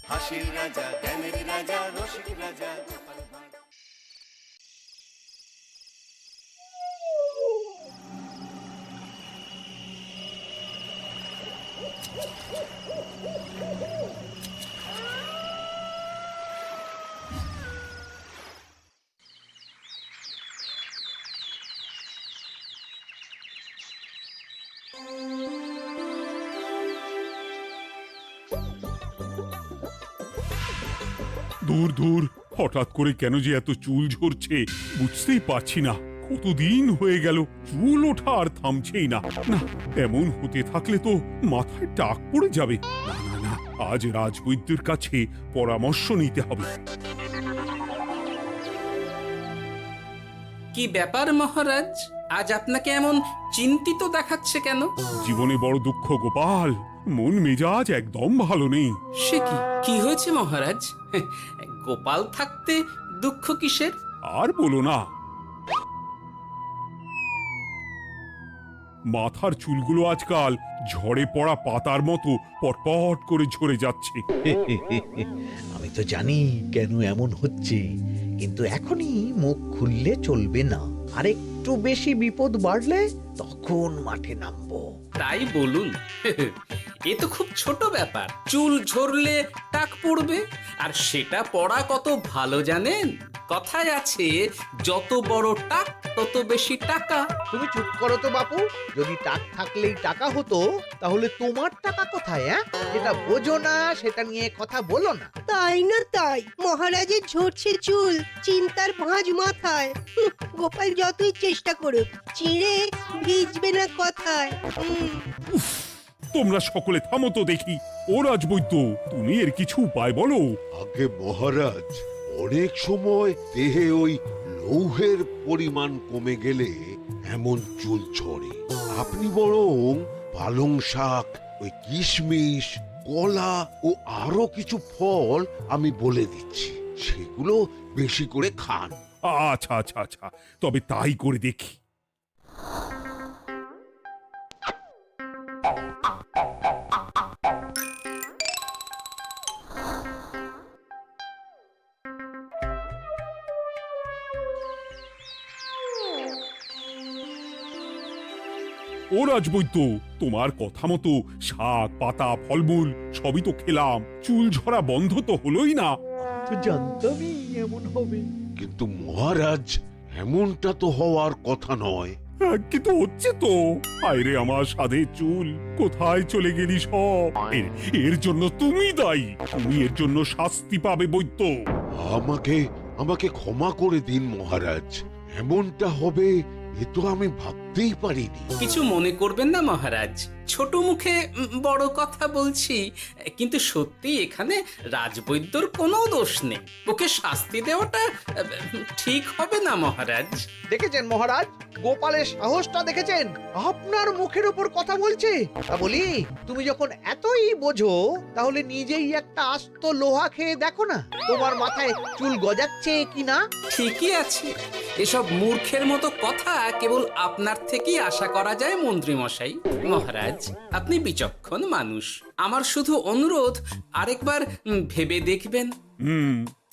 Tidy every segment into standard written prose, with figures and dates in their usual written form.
হাসির রাজা, জ্ঞানের রাজা, রসিক রাজা গোপাল ভাঁড়। দূর দূর, হঠাৎ করে কেন যে এত চুল ঝরছে বুঝতেই পারছি না। কতদিন হয়ে গেল চুল ওঠা আর থামছেই না। না, এমন হতে থাকলে তো মাথায় টাক পড়ে যাবে। না না না, আজ রাজবৈদ্যের কাছে পরামর্শ নিতে হবে। কি ব্যাপার মহারাজ, আজ আপনাকে এমন চিন্তিত দেখাচ্ছে কেন? জীবনে বড় দুঃখ গোপাল, মন মেজাজ একদম ভালো নেই। সে কি কি হয়েছে মহারাজ? গোপাল থাকতে দুঃখ কিসের? আর বলো না, মাথার চুলগুলো আজকাল ঝড়ে পড়া পাতার মতো পটপট করে ঝরে যাচ্ছে। আমি তো জানি কেন এমন হচ্ছে, কিন্তু এখনই মুখ খুললে চলবে না। আর একটু বেশি বিপদ বাড়লে তখন মাঠে নামবো। তাই বলুন। এ তো খুব ছোট ব্যাপার। চুল ঝরলে টাক পড়বে, আর সেটা পড়া কত ভালো জানেন? কথায় আছে, যত বড় টাক তত বেশি টাকা। তুমি চুপ করো তো বাপু। যদি টাক থাকলেই টাকা হতো, তাহলে তোমার টাকা কোথায়? যেটা বোঝো না সেটা নিয়ে কথা বলো না। তাই না তাই, মহারাজের ঝরছে চুল, চিন্তার ভাঁজ মাথায়। গোপাল যতই চেষ্টা করুক, চিড়ে ভিজবে না কথায়। তোমরা সকলে থামো তো দেখি। ও রাজবৈদ্য, তুমি এর কিছু উপায় বলো। আগে মহারাজ, অনেক সময় দেহে ওই লৌহের পরিমাণ কমে গেলে এমন চুল ঝরে। আপনি বরং পালং শাক, ওই কিশমিশ, কলা ও আরো কিছু ফল আমি বলে দিচ্ছি, সেগুলো বেশি করে খান। আচ্ছা আচ্ছা আচ্ছা, তবে তাই করে দেখি। ও রাজবৈদ্য, তোমার কথা মতো শাক পাতা ফলমূল সবই তো খেলাম, চুল ঝরা বন্ধ তো হলোই না। তো জানতামই এমন হবে। কিন্তু মহারাজ, এমনটা তো হওয়ার কথা নয়। কিন্তু হচ্ছে তো। আরে আমার সাধে চুল, কোথায় চলে গেলি সব? এর জন্য তুমি দায়ী। তুমি এর জন্য শাস্তি পাবে বৈদ্য। আমাকে আমাকে ক্ষমা করে দিন মহারাজ, এমনটা হবে এ তো আমি ভাবতেই পারিনি। কিছু মনে করবেন না মহারাজ, ছোট মুখে বড় কথা বলছি। কিন্তু সত্যি এখানে রাজবৈদ্যর কোনো দোষ নেই। ওকে শাস্তি দেওয়াটা ঠিক হবে না মহারাজ। দেখেছেন মহারাজ, গোপালের সাহসটা দেখেছেন? আপনার মুখের উপর কথা বলছে। তা বলি, তুমি যখন এতই বোঝো, তাহলে নিজেই একটা আস্ত লোহা খেয়ে দেখো না, তোমার মাথায় চুল গজাচ্ছে কিনা। ঠিকই আছে, এসব মূর্খের মতো কথা কেবল আপনার থেকেই আশা করা যায় মন্ত্রী মশাই। মহারাজ, আপনি বিচক্ষণ মানুষ। আমার শুধু অনুরোধ, আরেকবার ভেবে দেখবেন।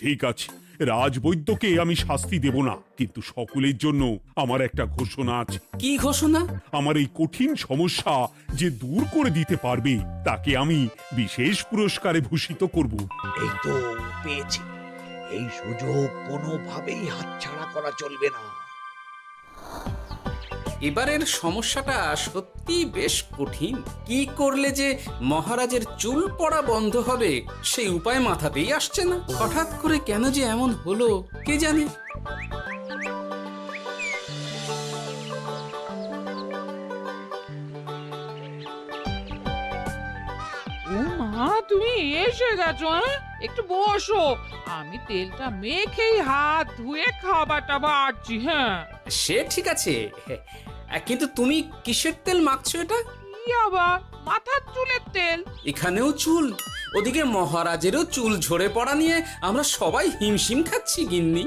ঠিক আছে, রাজবৈদ্যকে আমি শাস্তি দেব না, কিন্তু সকলের জন্য আমার একটা ঘোষণা আছে। কি ঘোষণা? আমার এই কঠিন সমস্যা যে দূর করে দিতে পারবে, তাকে আমি বিশেষ পুরস্কারে ভূষিত করব। এই তো পেয়েছি। এই সুযোগ কোনোভাবেই হাতছাড়া করা চলবে না। এবারের সমস্যাটা সত্যি বেশ কঠিন। কি করলে যে মহারাজের চুল পড়া বন্ধ হবে সেই উপায় মাথাতেই আসছে না। হঠাৎ করে কেন যে এমন হলো কে জানে। ও মা, তুমি এসে গেছো? একটু বসো, আমি তেলটা মেখেই হাত ধুয়ে খাবারটা বাড়ছি। হ্যাঁ, সে ঠিক আছে, কিন্তু তুমি কিসের তেল মাখছো এটা? কি আবার মাথার চুলের তেল? এখানেও চুল, ওদিকে মহারাজেরও চুল ঝরে পড়া নিয়ে আমরা সবাই হিমশিম খাচ্ছি গিন্নি।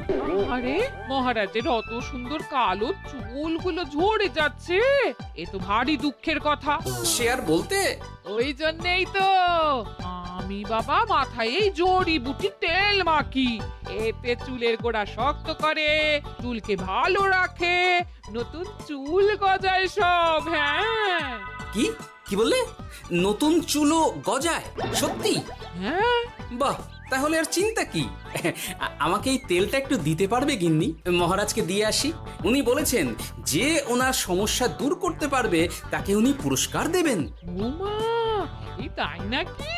আরে, মহারাজের অত সুন্দর কালো চুলগুলো ঝরে যাচ্ছে, এ তো ভারী দুঃখের কথা। সে আর বলতে। ওই জন্যই তো আমি বাবা মাথায় এই জড়িবুটি তেল মাখি, এতে চুলের গোড়া শক্ত করে, চুলকে ভালো রাখে, নতুন চুল গজায় সব। হ্যাঁ কি কি বললে? নতুন চুলও গজায়? সত্যি? হ্যাঁ, বাহ, তাহলে আর চিন্তা কি? আমাকে এই তেলটা একটু দিতে পারবে গিন্নি? মহারাজকে দিয়ে আসি। উনি বলেছেন যে ওনার সমস্যা দূর করতে পারবে তাকে উনি পুরস্কার দেবেন। ওমা, এই তাই নাকি?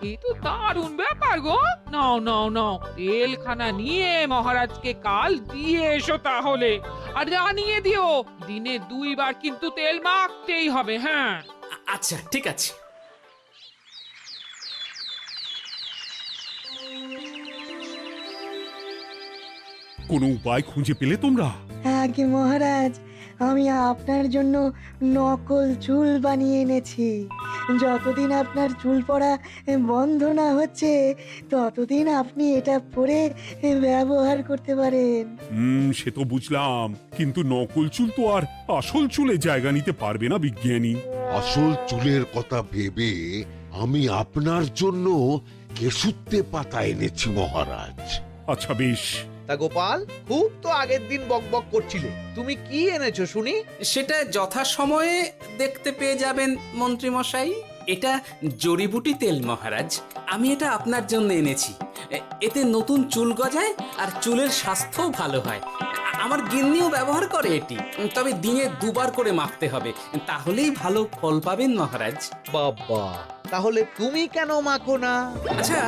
এ তো দারুণ ব্যাপার গো। নাও নাও নাও, তেলখানা নিয়ে মহারাজকে কাল দিয়ে এসো তাহলে। আর জানিয়ে দিও, দিনে 2 বার কিন্তু তেল মাখতেই হবে। হ্যাঁ, আচ্ছা, ঠিক আছে। কোনো উপায় খুঁজে পেলে তোমরা? আগে মহারাজ, আমি আপনার জন্য নকল চুল বানিয়ে এনেছি। যতদিন আপনার চুল পড়া বন্ধ না হচ্ছে ততদিন আপনি এটা পরে ব্যবহার করতে পারেন। সে তো বুঝলাম, কিন্তু নকল চুল তো আর আসল চুলে জায়গা নিতে পারবে না বিজ্ঞানী। আসল চুলের কথা ভেবে আমি আপনার জন্য কেশুত্তে পাতা এনেছি মহারাজ। আচ্ছা বেশ। তা গোপাল, খুব তো আগের দিন বকবক করছিলে, তুমি কি এনেছো শুনি? সেটা যথাসময়ে দেখতে পেয়ে যাবেন মন্ত্রী মশাই। এটা জড়িবুটি তেল মহারাজ, আমি এটা আপনার জন্য এনেছি। এতে নতুন চুল গজায় আর চুলের স্বাস্থ্যও ভালো হয়। আমার গিন্নিও ব্যবহার করে এটি, তবে দিনে 2 বার করে মাখতে হবে, তাহলেই ভালো ফল পাবেন মহারাজ। বাবা, তাহলে তুমি কেন মাখো না? আচ্ছা,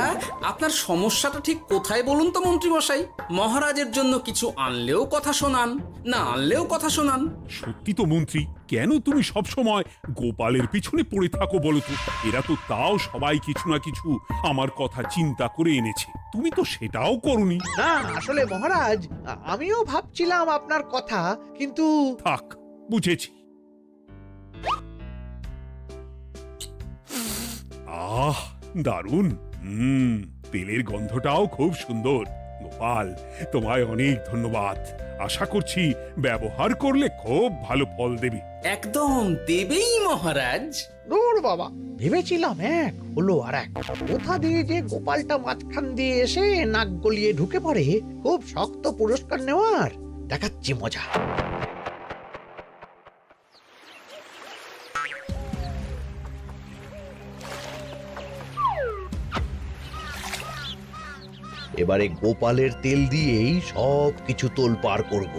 আপনার সমস্যাটা ঠিক কোথায় বলুন তো মন্ত্রী মশাই? মহারাজের জন্য কিছু আনলেও কথা শোনান, না আনলেও কথা শোনান। সত্যি তো মন্ত্রী, কেন তুমি সব সময় গোপালের পিছনে পড়ে থাকো বলো তো? এরা তো তাও সবাই কিছু না কিছু আমার কথা চিন্তা করে এনেছে, তুমি তো সেটাও করনি। না, আসলে মহারাজ, আমিও ভাবছিলাম আপনার কথা, কিন্তু থাক, বুঝেছি। আহ, দারুণ। তেলের গন্ধটাও খুব সুন্দর। গোপাল, তোমায় অনেক ধন্যবাদ। আশা করছি ব্যবহার করলে খুব ভালো ফল দেবে। একদম দেবেই মহারাজ। দূর বাবা, ভেবেছিলাম এক, হলো আর এক। কোথা দিয়ে যে গোপালটা মাঝখান দিয়ে এসে নাক গলিয়ে ঢুকে পড়ে, খুব শক্ত পুরস্কার নেওয়ার। দেখাচ্ছি মজা। এবারে গোপালের তেল দিয়েই সব কিছু তোলপাড় করব।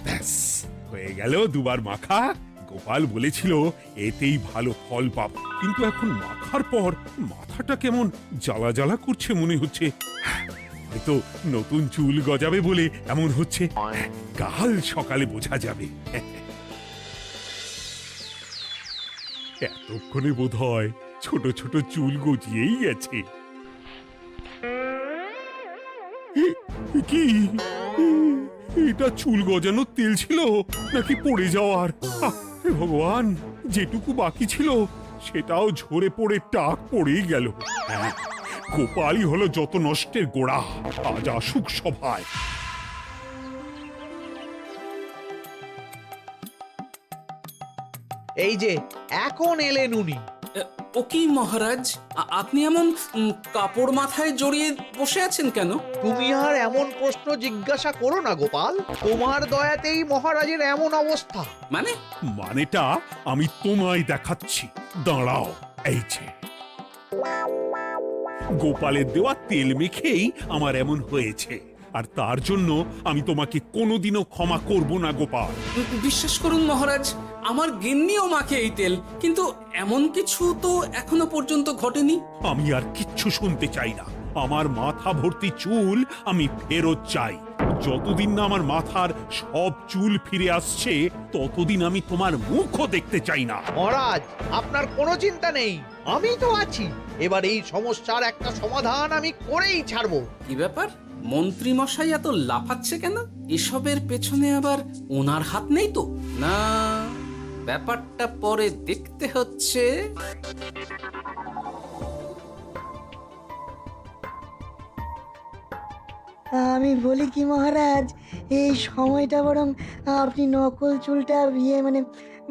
ব্যাস, হয়ে গেল 2 বার মাখা। গোপাল বলেছিল এতেই ভালো ফল পাব, কিন্তু এখন মাখার পর মাথাটা কেমন জ্বালা জ্বালা করছে মনে হচ্ছে। হয়তো নতুন চুল গজাবে বলে এমন হচ্ছে। কাল সকালে বোঝা যাবে। এতক্ষণে বোধহয় ছোট ছোট চুল গজিয়েই গেছে। কি এটা চুল গজানোর তেল ছিল নাকি পড়ে যাওয়ার? হে ভগবান, যেটুকু বাকি ছিল সেটাও ঝরে পড়ে টাক পড়েই গেল। হ্যাঁ, গোপালই হলো যত নষ্টের গোড়া। আজ আসুক সভায়। এই যে এখন এলেন উনি। ও কি মহারাজ, আপনি এমন কাপড় মাথায় জড়িয়ে বসে আছেন কেন? তুমি আর এমন প্রশ্ন জিজ্ঞাসা করো না গোপাল, তোমার দয়াতেই মহারাজের এমন অবস্থা। মানে? মানেটা আমি তোমায় দেখাচ্ছি, দাঁড়াও। এই যে গোপালের দেওয়া তেল মেখেই আমার এমন হয়েছে, আর তার জন্য আমি তোমাকে কোনোদিনও ক্ষমা করব না গোপাল। বিশ্বাস করুন মহারাজ, আমার গিন্নিও মাখে এই তেল, কিন্তু এমন কিছু তো এখনো পর্যন্ত ঘটেনি। আমি আর কিচ্ছু শুনতে চাই না। আমার মাথা ভর্তি চুল আমি ফেরত চাই। যতদিন না আমার মাথার সব চুল ফিরে আসছে ততদিন আমি তোমার মুখও দেখতে চাই না। মহারাজ, আপনার কোনো চিন্তা নেই, আমি তো আছি। এবার এই সমস্যার একটা সমাধান আমি করেই ছাড়বো। কি ব্যাপার, মন্ত্রী মশাই এত লাফাচ্ছে কেন? এসবের পেছনে আবার ওনার হাত নেই তো? না, ব্যাপারটা পরে দেখতে হচ্ছে। আমি বলি কি মহারাজ, এই সময়টা বরং আপনি নকল চুলটা মানে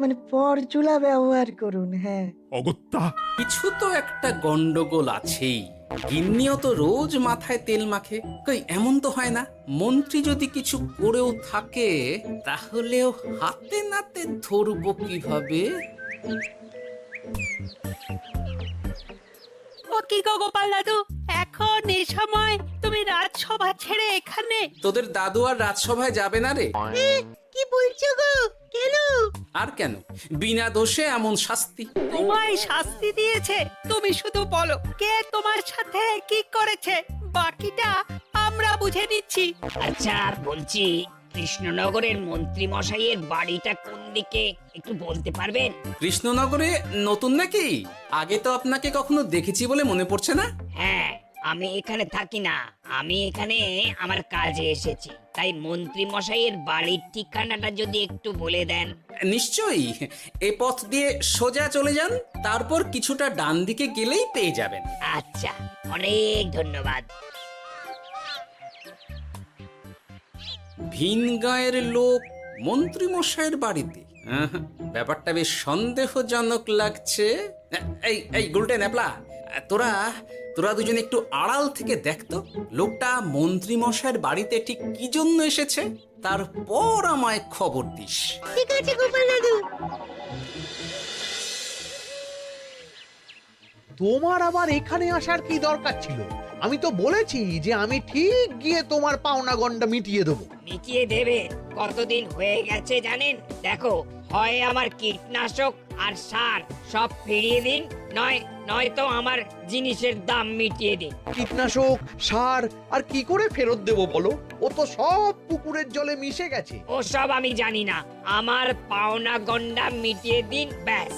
মানে পরচুলা ব্যবহার করুন। হ্যাঁ, অগত্যা কিছু তো একটা গন্ডগোল আছেই। গিন্নিও তো রোজ মাথায় তেল মাখে, কই এমন তো হয় না। মন্ত্রী যদি কিছু করেও থাকে তাহলেও হাতে নাতে ধরবো কিভাবে? ও কি গো গোপাল দাদু, এখন এই সময় তুমি রাজসভা ছেড়ে এখানে? তোদের দাদু আর রাজসভায় যাবে না রে? কি বলছো গো? কেন? আর কেন, বিনা দোষে এমন শাস্তি। তোমায় শাস্তি দিয়েছে, তুমি শুধু বলো কে তোমার সাথে কি করেছে, বাকিটা আমরা বুঝে নিচ্ছি। আচ্ছা বলছি, কৃষ্ণনগরের মন্ত্রী মশাইয়ের বাড়িটা কোন দিকে একটু বলতে পারবেন? কৃষ্ণনগরে নতুন নাকি? আগে তো আপনাকে কখনো দেখেছি বলে মনে পড়ছে না। হ্যাঁ, আমি এখানে থাকি না, আমি এখানে আমার কাজে এসেছি, তাই মন্ত্রী মশাইয়ের বাড়ির ঠিকানাটা যদি একটু বলে দেন। নিশ্চয়ই, এ পথ দিয়ে সোজা চলে যান, তারপর কিছুটা ডান দিকে গেলেই পেয়ে যাবেন। আচ্ছা, অনেক ধন্যবাদ। ভিন গাঁয়ের লোক মন্ত্রী মশাইয়ের বাড়িতে, ব্যাপারটা বেশ সন্দেহজনক লাগছে। এই এই গুলটে ন্যাপলা, তোরা তোরা দুজন একটু আড়াল থেকে দেখতো লোকটা মন্ত্রী মশাইয়ের বাড়িতে ঠিক কি জন্য এসেছে, তারপর আমায় খবর দিস। ঠিক আছে গোপাল দাদু। তোমার আবার এখানে আসার কি দরকার ছিল? আমি তো বলেছি যে আমি ঠিক গিয়ে তোমার পাওনা গন্ডা মিটিয়ে দেবো। মিটিয়ে দেবে? কতদিন হয়ে গেছে জানেন? দেখো, হয় আমার কীটনাশক আর সার সব ফিরিয়ে দিন, নয়তো আমার জিনিসের দাম মিটিয়ে দিন। কীটনাশক, সার আর কি করে ফেরত দেবো বলো? ও তো সব পুকুরের জলে মিশে গেছে। ওসব আমি জানি না, আমার পাওনা গন্ডা মিটিয়ে দিন, ব্যাস।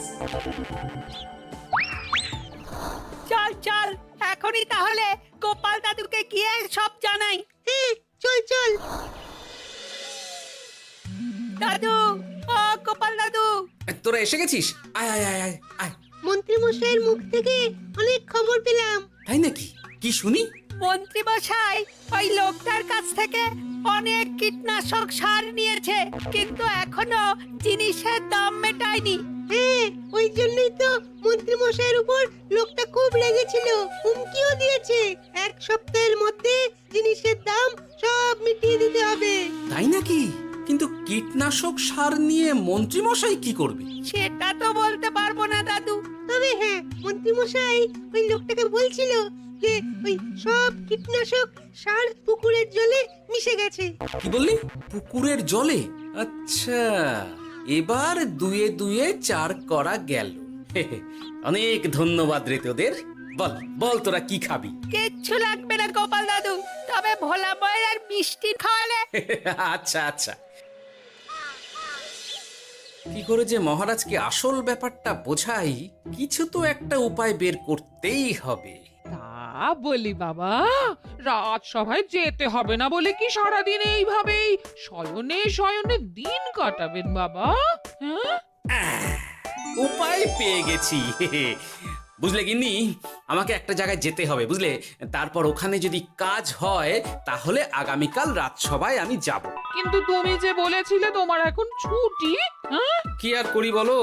চল চল, এখনই তাহলে গোপাল দাদুকে গিয়ে সব জানাই। চল চল। দাদু, ও গোপাল দাদু। তোরা এসে গেছিস? আয় আয় আয় আয় আয়। মন্ত্রী মশাইয়ের মুখ থেকে অনেক খবর পেলাম। তাই নাকি? কি শুনি? মন্ত্রী মশাই ওই লোকটার কাছ থেকে অনেক কীটনাশক সার নিয়েছে, কিন্তু এখনো জিনিসের দাম মেটায়নি। হ্যাঁ, ওই জন্যই তো মন্ত্রী মশাইয়ের উপর লোকটা খুব রেগেছিল, হুমকিও দিয়েছে 1 সপ্তাহের মধ্যে জিনিসের দাম সব মিটিয়ে দিতে হবে। তাই নাকি? কিন্তু কীটনাশক সার নিয়ে মন্ত্রী মশাই কি করবে? সেটা তো বলতে পারবো না দাদু। তবে হ্যাঁ, মন্ত্রী মশাই ওই লোকটাকে বলছিল যে ওই সব কীটনাশক সার পুকুরের জলে মিশে গেছে। কি বললি? পুকুরের জলে? আচ্ছা, এবার দুয়ে দুয়ে 4 করা গেল। অনেক ধন্যবাদ রে তোদের। বল বল, তোরা কি খাবি? কিচ্ছু লাগবে না গোপাল দাদু, তবে ভোলা বয়ের আর মিষ্টি খাওয়ালে। আচ্ছা আচ্ছা। কি করে যে মহারাজকে আসল ব্যাপারটা বোঝাই, কিছু তো একটা উপায় বের করতেই হবে। তা বলি বাবা, রাজসভায় যেতে হবে না বলে কি সারাদিন এইভাবেই শয়নে শয়নে দিন কাটাবেন বাবা? হ্যাঁ, উপায় পেয়ে গেছি। বুঝলে গিন্নি, আমাকে একটা জায়গায় যেতে হবে, বুঝলে? তারপর ওখানে যদি কাজ হয় তাহলে আগামীকাল রাজসভায় আমি যাব। কিন্তু তুমি যে বলেছিলে তোমার এখন ছুটি। হ্যাঁ, কি আর করি বলো,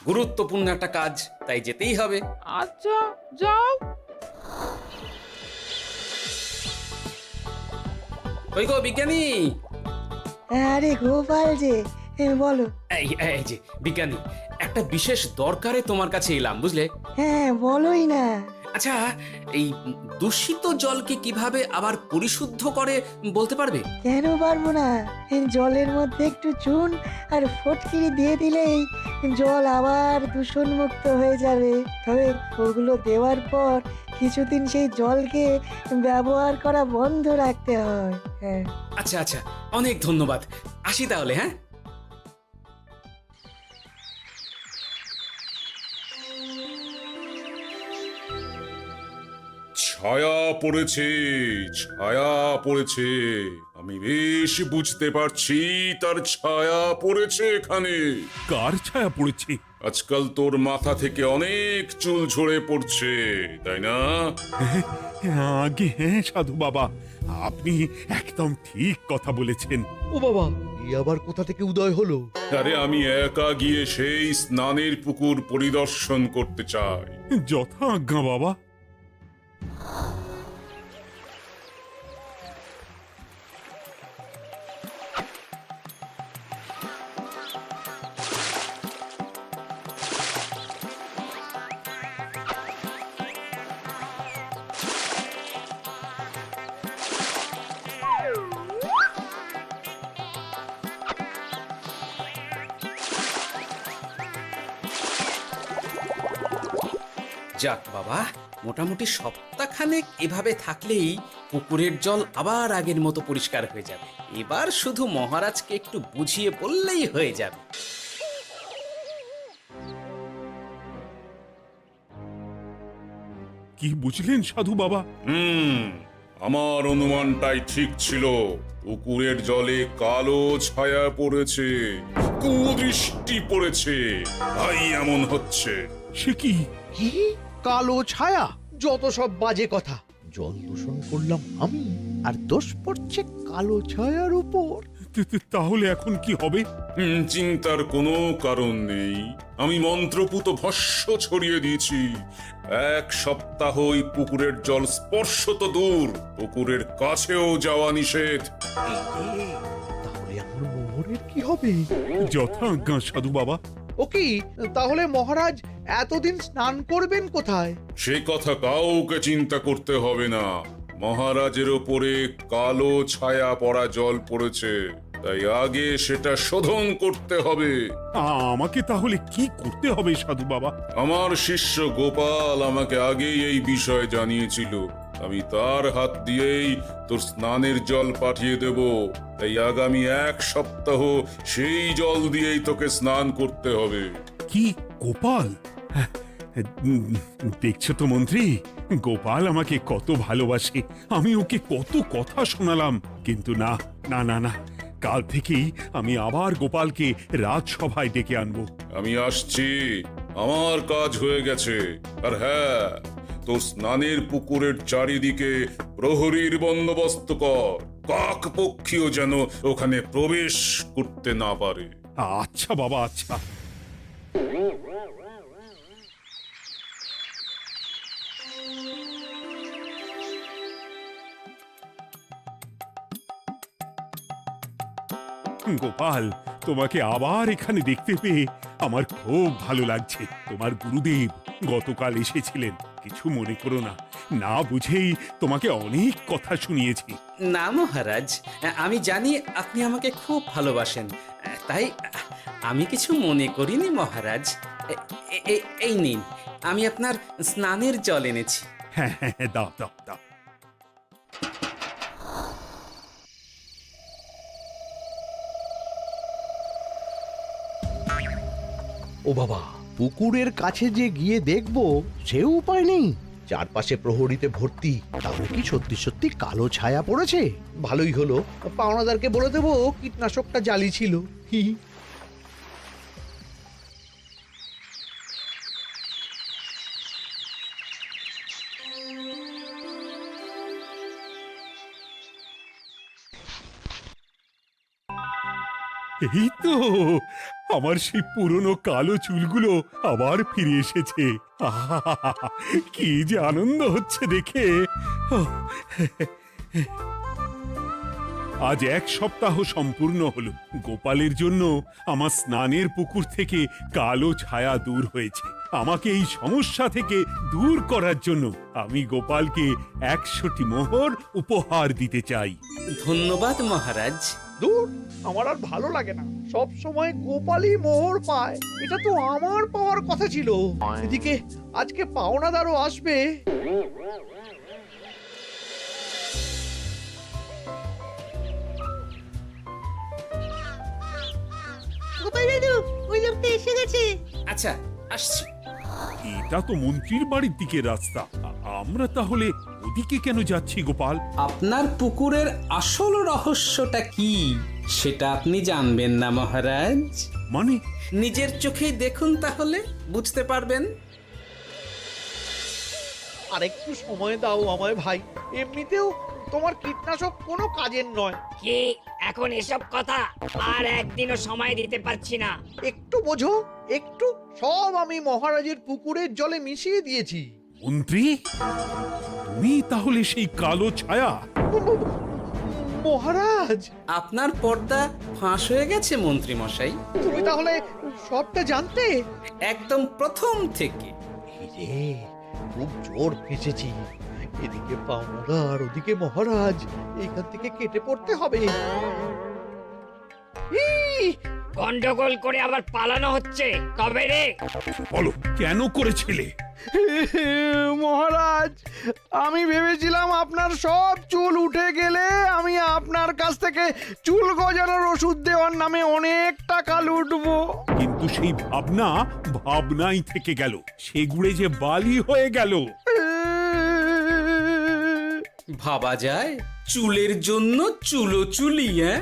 গুরুত্বপূর্ণ একটা কাজ, তাই যেতেই হবে। আচ্ছা যাও। ওই গো বিজ্ঞানী। আরে গোপাল যে, বলো। এই যে বিজ্ঞানী, একটা বিশেষ দরকারে তোমার কাছে এলাম, বুঝলে? হ্যাঁ, বলোই না। আচ্ছা, এই দূষিত জলকে কিভাবে আবার পরিশুদ্ধ করে বলতে পারবে? কেন পারবো না? জলের মধ্যে একটু চুন আর ফটকিরি দিয়ে দিলেই জল আবার দূষণমুক্ত হয়ে যাবে। তবে ওগুলো দেওয়ার পর কিছুদিন সেই জলকে ব্যবহার করা বন্ধ রাখতে হয়। হ্যাঁ। আচ্ছা আচ্ছা, অনেক ধন্যবাদ, আসি তাহলে। হ্যাঁ, ছায়া পড়েছে, ছায়া পড়েছে। আমি বেশ বুঝতে পারছি তার ছায়া পড়েছে এখানে। কার ছায়া পড়েছে? আজকাল তোর মাথা থেকে অনেক চুল ঝরে পড়ছে, তাই না? আগে হ্যাঁ সাধু বাবা, আপনি একদম ঠিক কথা বলেছেন। ও বাবা, এই আবার কোথা থেকে উদয় হলো? আরে আমি একা গিয়ে সেই স্নানের পুকুর পরিদর্শন করতে চাই। যথা আজ্ঞা বাবা। যাক বাবা, মোটামুটি সপ্তাহখানেক এভাবে থাকলেই পুকুরের জল আবার আগের মতো পরিষ্কার হয়ে যাবে। এবার শুধু মহারাজকে একটু বুঝিয়ে বললেই হয়ে যাবে। কি বুঝলেন সাধু বাবা? আমার অনুমানটাই ঠিক ছিল। পুকুরের জলে কালো ছায়া পড়েছে, কুদৃষ্টি পড়েছে, তাই এমন হচ্ছে। সে কি? কি কালো ছায়া? যত সব বাজে কথা। জল দূষণ করলাম আমি, আর দোষ পড়ছে কালো ছায়ার উপর। তাহলে এখন কি হবে? চিন্তার কোনো কারণ নেই। আমি মন্ত্রপুত ভস্য ছড়িয়ে দিয়েছি। 1 সপ্তাহ ওই পুকুরের জল স্পর্শ তো দূর, পুকুরের কাছেও যাওয়া নিষেধ। তাহলে আমার মোহরের কি হবে? যথা আজ্ঞা সাধু বাবা। ও কি, তাহলে মহারাজ এতদিন স্নান করবেন কোথায়? সে কথা কাউকে চিন্তা করতে হবে না। মহারাজের ওপরে কালো ছায়া পড়া জল পড়েছে, তাই আগে সেটা শোধন করতে হবে। আমাকে তাহলে কি করতে হবে সাধু বাবা? আমার শিষ্য গোপাল আমাকে আগেই এই বিষয় জানিয়েছিল। আমি তার হাত দিয়েই তোর স্নানের জল পাঠিয়ে দেব। তাই আগামী 1 সপ্তাহ সেই জল দিয়েই তোকে স্নান করতে হবে। কি গোপাল? দেখছো তো মন্ত্রী, গোপাল আমাকে কত ভালোবাসে। আমি ওকে কত কথা শোনালাম, কিন্তু না না না না, কাল থেকেই আমি আবার গোপালকে রাজসভায় ডেকে আনবো। আমি আসছি, আমার কাজ হয়ে গেছে। আর হ্যাঁ, তোর স্নানের পুকুরের চারিদিকে প্রহরীর বন্দোবস্ত কর। কাক পক্ষীও যেন ওখানে প্রবেশ করতে না পারে। আচ্ছা বাবা, আচ্ছা। গোপাল, তোমাকে আবার এখানে দেখতে পেয়ে আমার খুব ভালো লাগছে। তোমার গুরুদেব গতকাল এসেছিলেন, কিছু মনে করো না। না বুঝেই তোমাকে অনেক কথা শুনিয়েছি। না মহারাজ, আমি জানি আপনি আমাকে খুব ভালোবাসেন, তাই আমি কিছু মনে করিনি মহারাজ। এই নিন, আমি আপনার স্নানের জল এনেছি। হ্যাঁ হ্যাঁ হ্যাঁ, দাও দাও দাও। ও বাবা, পুকুরের কাছে যে গিয়ে দেখবো সে উপায় নেই। চারপাশে প্রহরীতে ভর্তি, তাহলে কি সত্যি সত্যি কালো ছায়া পড়েছে? ভালোই হলো, পাওনাদারকে বলে দেবো কীটনাশকটা জালি ছিল। হি হি। এই তো আমার সেই পুরনো কালো চুলগুলো আবার ফিরে এসেছে। আহা, কি যে আনন্দ হচ্ছে দেখে। আজ 1 সপ্তাহ সম্পূর্ণ হলো। গোপালের জন্য আমার স্নানের পুকুর থেকে কালো ছায়া দূর হয়েছে। আমাকে এই সমস্যা থেকে দূর করার জন্য আমি গোপালকে 100টি মোহর উপহার দিতে চাই। ধন্যবাদ মহারাজ। দূর, আমার আর ভালো লাগে না। সব সময় গোপালই মোহর পায়, এটা তো আমার পাওয়ার কথা ছিল। এদিকে আজকে পাওনাদারও আসবে। গোপাল দাদু, ওই লোকটা এসে গেছে। আচ্ছা, আসছি। এটা তো মন্ত্রীর বাড়ির দিকে রাস্তা। আমরা তাহলে ওদিকে কেন যাচ্ছি গোপাল? আপনার পুকুরের আসল রহস্যটা কি সেটা আপনি জানবেন না মহারাজ। মানে নিজের চোখেই দেখুন, তাহলে বুঝতে পারবেন। আর একটু সময় দাও আমায় ভাই, এমনিতেও তোমার কীটনাশক কোনো কাজের নয়। কি এখন এসব কথা? আর একদিনও সময় দিতে পারছি না। একটু বোঝো, একটু। সব আমি মহারাজের পুকুরের জলে মিশিয়ে দিয়েছি। মন্ত্রী, তুমি তাহলে সেই কালো ছায়া? মহারাজ, আপনার পর্দা ফাঁস হয়ে গেছে মন্ত্রী মশাই। তুমি তাহলে সবটা জানতে? একদম প্রথম থেকে। রে, খুব জোর ফেঁসেছি। এদিকে পাওনাদার, ওদিকে মহারাজ, এখান থেকে কেটে পড়তে হবে। গন্ডগোল করে আবার পালানো হচ্ছে তবে রে। বলো, কেন করেছিলে? মহারাজ, আমি ভেবেছিলাম আপনার সব চুল উঠে গেলে আমি আপনার কাছ থেকে চুল গজানোর ওষুধ দেওয়ার নামে অনেক টাকা লুটবো। কিন্তু সেই ভাবনা ভাবনাই থেকে গেল, সেগুড়ে যে বালি হয়ে গেল। ভাবা যায় চুলের জন্য চুলো চুলি, হ্যাঁ?